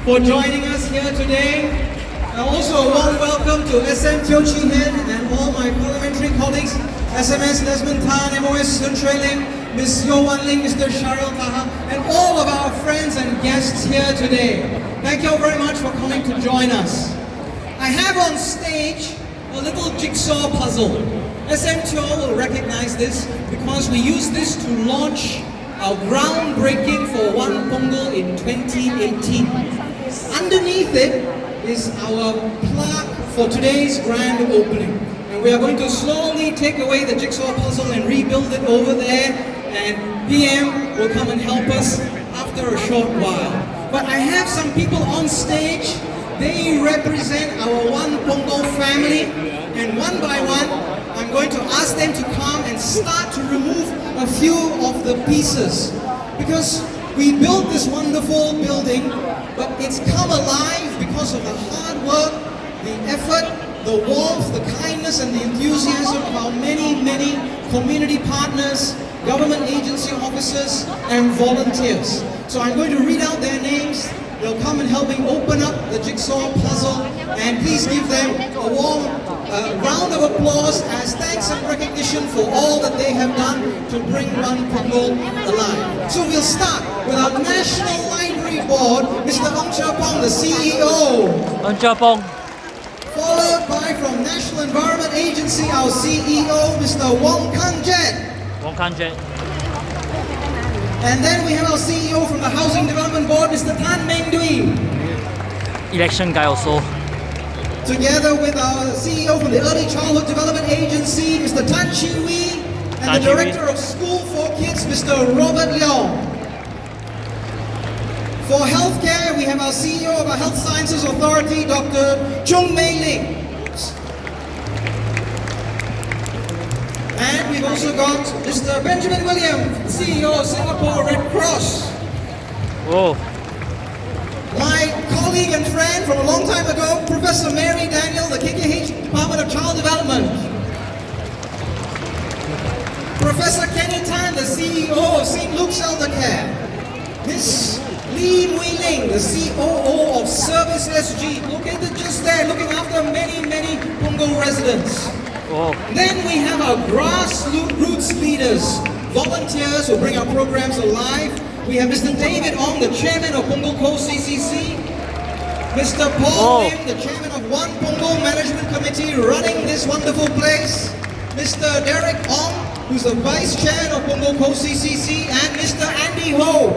for joining us here today. Also a warm welcome to SM Puthucheary and all my parliamentary colleagues, SMS Desmond Tan, MOS Sun Shui Ling, Ms. Yo Wan Ling, Mr. Sharil Taha, and all of our friends and guests here today. Thank you very much for coming to join us. I have on stage a little jigsaw puzzle. SMTO will recognize this because we use this to launch our groundbreaking for One Punggol in 2018. Underneath it is our plaque for today's grand opening. And we are going to slowly take away the jigsaw puzzle and rebuild it over there, and PM will come and help us after a short while. But I have some people on stage. They represent our One Punggol family, and one by one I'm going to ask them to come and start to remove a few of the pieces, because we built this wonderful building, but it's come alive because of the hard work, the effort, the warmth, the kindness and the enthusiasm of our many community partners, government agency officers and volunteers. So I'm going to read out their names. They'll come and help me open up the jigsaw puzzle, and please give them a warm round of applause as thanks and recognition for all that they have done to bring One Punggol alive. So we'll start with our National Library Board, Mr. Ong Chia Pong, the CEO. Ong Chia Pong. Followed by from National Environment Agency, our CEO, Mr. Wong Kan Jet. Wong Kan Jet. And then we have our CEO from the Housing Development Board, Mr. Tan Meng Dui. Election guy also. Together with our CEO from the Early Childhood Development Agency, Mr. Tan Chi Wee, and the Director of School for Kids, Mr. Robert Leong. For healthcare, we have our CEO of our Health Sciences Authority, Dr. Chung Mei Ling. And we've also got Mr. Benjamin William, CEO of Singapore Red Cross. Oh. My colleague and friend from a long time ago, Professor Mary Daniel, the KKH Department of Child Development. Professor Kenny Tan, the CEO of St. Luke's Elder Care. Ms. Lee Mui Ling, the COO of Service SG, located just there, looking after many Punggol residents. Oh. Then we have our grassroots leaders, volunteers who bring our programs alive. We have Mr. David Ong, the chairman of Punggol Coast CCC. Mr. Paul Lim, the chairman of One Punggol Management Committee, running this wonderful place. Mr. Derek Ong, who's the vice chairman of Punggol Coast CCC, and Mr. Andy Ho,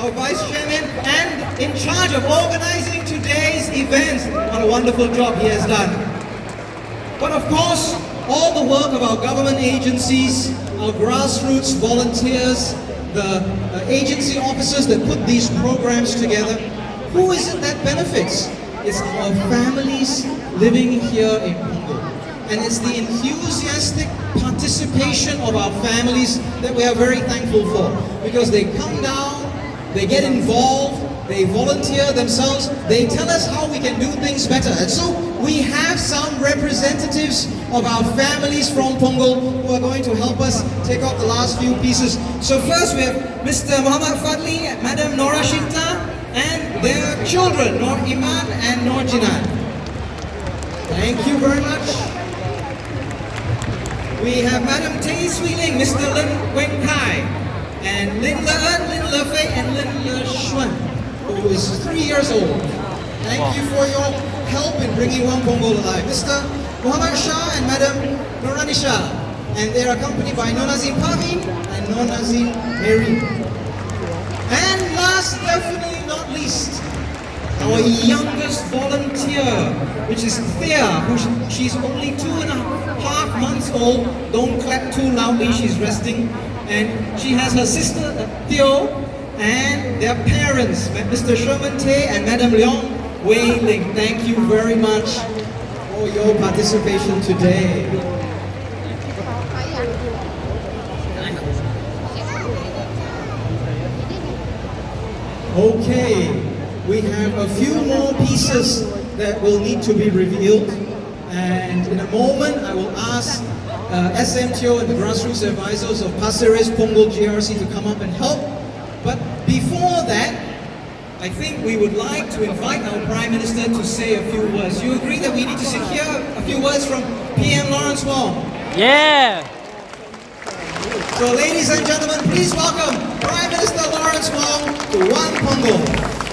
our vice chairman and in charge of organizing today's events. What a wonderful job he has done. But of course, all the work of our government agencies, our grassroots volunteers, the agency officers that put these programs together, who is it that benefits? It's our families living here in Punggol. And it's the enthusiastic participation of our families that we are very thankful for, because they come down, they get involved, they volunteer themselves, they tell us how we can do things better. And so we have some representatives of our families from Punggol who are going to help us take out the last few pieces. So first we have Mr. Muhammad Fadli and Madam Nora Shinta and their children, Nur Iman and Nur Jinan. Thank you very much. We have Madam Tay Swee Ling, Mr. Lin Weng Kai, and Lin Le En, Lin Le Fei, and Lin Le Xuan, who is 3 years old. Thank you for your help in bringing One Punggol alive. Mr. Muhammad Shah and Madam Nurani Shah, and they are accompanied by Nonazim Pavin and Nonazim Mary. And last, definitely not least, our youngest volunteer, which is Thea, she's only 2.5 months old. Don't clap too loudly, she's resting. And she has her sister Theo and their parents, Mr. Sherman Tay and Madam Leong Wei Ling. Thank you very much for your participation today. Okay, we have a few more pieces that will need to be revealed, and in a moment I will ask SMTO and the grassroots advisors of Pasir Ris Punggol GRC to come up and help. But before that, I think we would like to invite our Prime Minister to say a few words. You agree that we need to secure a few words from PM Lawrence Wong? Yeah. So ladies and gentlemen, please welcome Prime Minister Lawrence Wong to One Punggol.